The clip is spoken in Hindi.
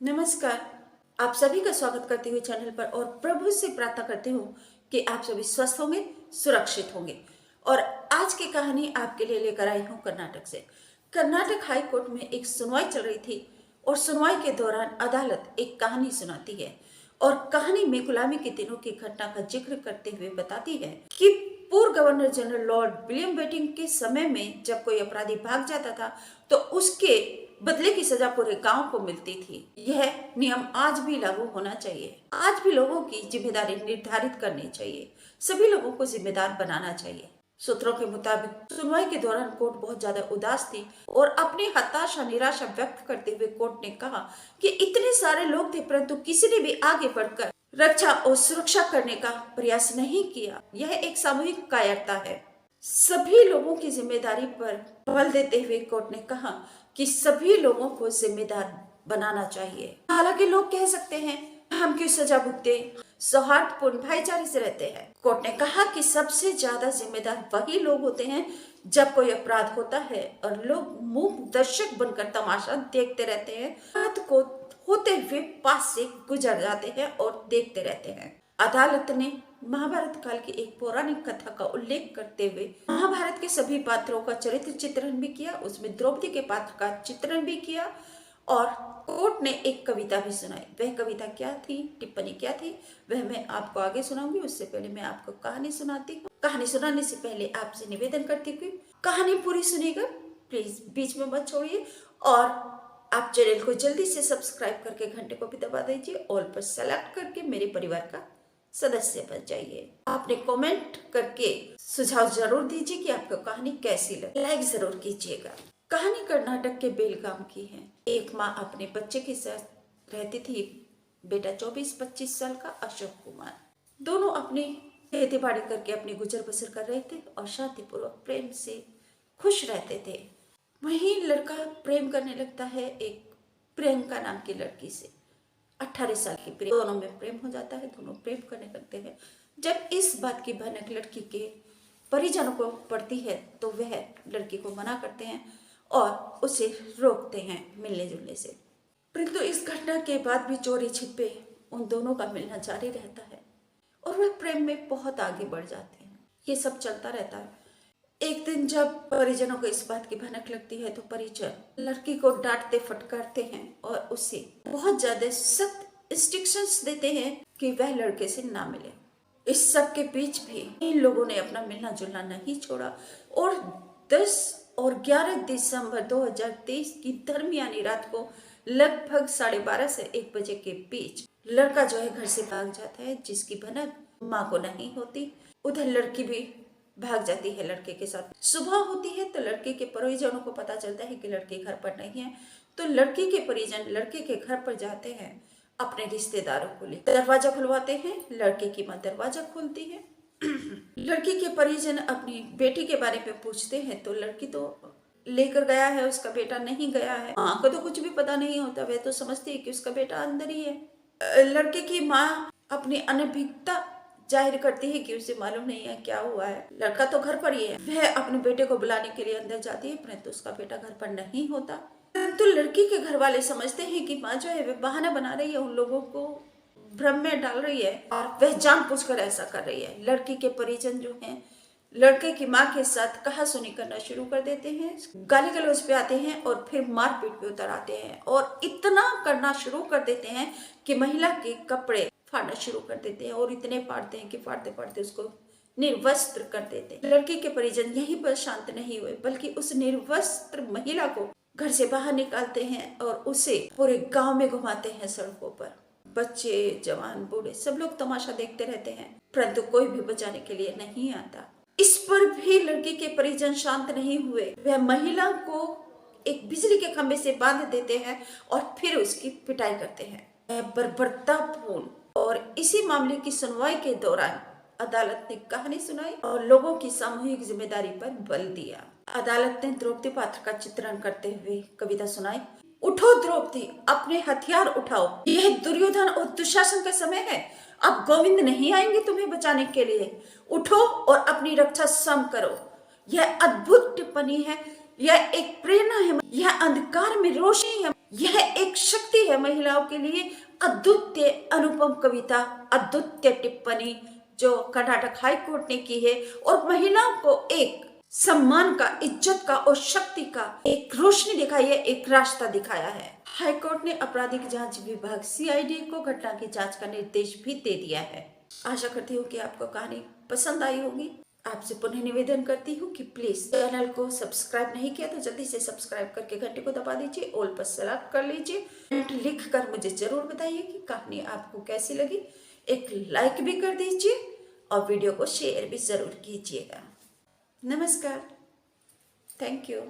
नमस्कार। आप सभी का स्वागत करते हुए चैनल पर और प्रभु से प्रार्थना करती हूँ कि आप सभी स्वस्थ होंगे, सुरक्षित होंगे। और आज की कहानी आपके लिए लेकर आई हूँ कर्नाटक से। कर्नाटक हाई कोर्ट में एक सुनवाई चल रही थी और सुनवाई के दौरान अदालत एक कहानी सुनाती है और कहानी में गुलामी के दिनों की घटना का जिक्र करते हुए बताती है कि पूर्व governor general Lord William Bentinck के समय में जब कोई अपराधी भाग जाता था तो उसके बदले की सजा पूरे गांव को मिलती थी। यह नियम आज भी लागू होना चाहिए। आज भी लोगों की जिम्मेदारी निर्धारित करनी चाहिए, सभी लोगों को जिम्मेदार बनाना चाहिए। सूत्रों के मुताबिक सुनवाई के दौरान कोर्ट बहुत ज्यादा उदास थी और अपनी हताशा निराशा व्यक्त करते हुए कोर्ट ने कहा कि इतने सारे लोग थे परंतु किसी ने भी आगे बढ़कर रक्षा और सुरक्षा करने का प्रयास नहीं किया। यह एक सामूहिक कायरता है। सभी लोगों की जिम्मेदारी पर बल देते हुए कोर्ट ने कहा कि सभी लोगों को जिम्मेदार बनाना चाहिए। हालांकि लोग कह सकते हैं हम क्यों सजा भुगते, सौहार्दपूर्ण भाईचारे से रहते हैं। कोर्ट ने कहा कि सबसे ज्यादा जिम्मेदार वही लोग होते हैं जब कोई अपराध होता है और लोग मूक दर्शक बनकर तमाशा देखते रहते हैं, अपराध को होते हुए पास से गुजर जाते हैं और देखते रहते हैं। अदालत ने महाभारत काल की एक पौराणिक कथा का उल्लेख करते हुए महाभारत के सभी पात्रों का चरित्र चित्रण भी किया, उसमें द्रौपदी के पात्र का चित्रण भी किया और कोर्ट ने एक कविता भी सुनाई। वह कविता क्या थी, टिप्पणी क्या थी, वह मैं आपको आगे सुनाऊंगी। उससे पहले मैं आपको कहानी सुनाती हूँ। कहानी सुनाने से पहले आपसे निवेदन करती हूँ कहानी पूरी सुनिएगा, प्लीज बीच में मत छोड़िए और आप चैनल को जल्दी से सब्सक्राइब करके घंटे को भी दबा दीजिए, ऑल पर सेलेक्ट करके मेरे परिवार का सदस्य बन जाइए। आपने कमेंट करके सुझाव जरूर दीजिए कि आपको कहानी कैसी लगी, लाइक जरूर कीजिएगा। कहानी कर्नाटक के बेलगाम की है। एक माँ अपने बच्चे के साथ रहती थी। बेटा 24-25 साल का अशोक कुमार। दोनों अपनी खेती बाड़ी करके अपनी गुजर बसर कर रहे थे और शांतिपूर्वक प्रेम से खुश रहते थे। वहीं लड़का प्रेम करने लगता है एक प्रियंका नाम की लड़की से। 18 साल की प्रेम, दोनों में प्रेम हो जाता है, दोनों प्रेम करने लगते हैं। जब इस बात की भनक लड़की के परिजनों को पड़ती है तो वह लड़की को मना करते हैं और उसे रोकते हैं मिलने जुलने से। परंतु इस घटना के बाद भी चोरी छिपे उन दोनों का मिलना जारी रहता है और वह प्रेम में बहुत आगे बढ़ जाते हैं। ये सब चलता रहता है। एक दिन जब परिजनों को इस बात की भनक लगती है तो परिजन लड़की को डांटते फटकारते हैं और उसे बहुत ज्यादा सख्त इंस्ट्रक्शंस देते हैं कि वह लड़के से ना मिले। इस सब के बीच भी इन लोगों ने अपना मिलना जुलना नहीं छोड़ा और 10 और 11 दिसंबर 2023 की दरमियानी रात को लगभग 12:30 से 1 बजे के बीच लड़का जो है घर से भाग जाता है, जिसकी भनक माँ को नहीं होती। उधर लड़की भी भाग जाती है लड़के के साथ। सुबह होती है तो लड़के के परिजनों को पता चलता है कि लड़के घर पर नहीं है, तो लड़की के परिजन लड़के के घर पर जाते हैं, अपने रिश्तेदारों को लेकर दरवाजा खुलवाते हैं। लड़के की माँ दरवाजा खोलती है। लड़की के परिजन अपनी बेटी के बारे में पूछते हैं तो लड़की तो लेकर गया है, उसका बेटा नहीं गया है। माँ को तो कुछ भी पता नहीं होता, वह तो समझती है कि उसका बेटा अंदर ही है। लड़के की माँ अपनी अनभिज्ञता जाहिर करती है कि उसे मालूम नहीं है क्या हुआ है, लड़का तो घर पर ही है। वह अपने बेटे को बुलाने के लिए अंदर जाती है परंतु उसका बेटा घर पर नहीं होता। तो लड़की के घर वाले समझते हैं कि माँ जो है वह बहाना बना रही है, उन लोगों को भ्रम में डाल रही है और वह जानबूझकर ऐसा कर रही है। लड़की के परिजन जो हैं लड़के की माँ के साथ कहासुनी करना शुरू कर देते हैं, गाली गलौज पे आते हैं और फिर मारपीट पे उतर आते हैं और इतना करना शुरू कर देते हैं कि महिला के कपड़े फाड़ना शुरू कर देते हैं और इतने फाड़ते हैं कि फाड़ते फाड़ते उसको निर्वस्त्र कर देते हैं। लड़की के परिजन यहीं पर शांत नहीं हुए बल्कि उस निर्वस्त्र महिला को घर से बाहर निकालते हैं और उसे पूरे गांव में घुमाते हैं सड़कों पर। बच्चे, जवान, बूढ़े सब लोग तमाशा देखते रहते हैं परंतु कोई भी बचाने के लिए नहीं आता। इस पर भी लड़की के परिजन शांत नहीं हुए। वह महिला को एक बिजली के खंभे से बांध देते हैं और फिर उसकी पिटाई करते हैं बर्बरतापूर्ण। और इसी मामले की सुनवाई के दौरान अदालत ने कहानी सुनाई और लोगों की सामूहिक जिम्मेदारी पर बल दिया। अदालत ने द्रौपदी पात्र का चित्रण करते हुए कविता सुनाई। उठो द्रौपदी, अपने हथियार उठाओ, यह दुर्योधन और दुशासन का समय है। अब गोविंद नहीं आएंगे तुम्हें बचाने के लिए। उठो और अपनी रक्षा स्वयं करो। यह अद्भुत टिप्पणी है, यह एक प्रेरणा है, यह अंधकार में रोशनी है, यह एक शक्ति सच्ची है महिलाओं के लिए अद्वितीय अनुपम कविता, अद्वितीय टिप्पणी जो कर्नाटक हाई कोर्ट ने की है और महिलाओं को एक सम्मान का, इज्जत का और शक्ति का एक रोशनी दिखाई है, एक रास्ता दिखाया है। हाई कोर्ट ने आपराधिक जांच विभाग सीआईडी को घटना की जांच का निर्देश भी दे दिया है। आशा करती हूँ कि आपको कहानी पसंद आई होगी। आपसे पुनः निवेदन करती हूँ कि प्लीज चैनल को सब्सक्राइब नहीं किया तो जल्दी से सब्सक्राइब करके घंटे को दबा दीजिए, ऑल पर सेलेक्ट कर लीजिए। लिख कर मुझे जरूर बताइए कि कहानी आपको कैसी लगी। एक लाइक भी कर दीजिए और वीडियो को शेयर भी जरूर कीजिएगा। नमस्कार, थैंक यू।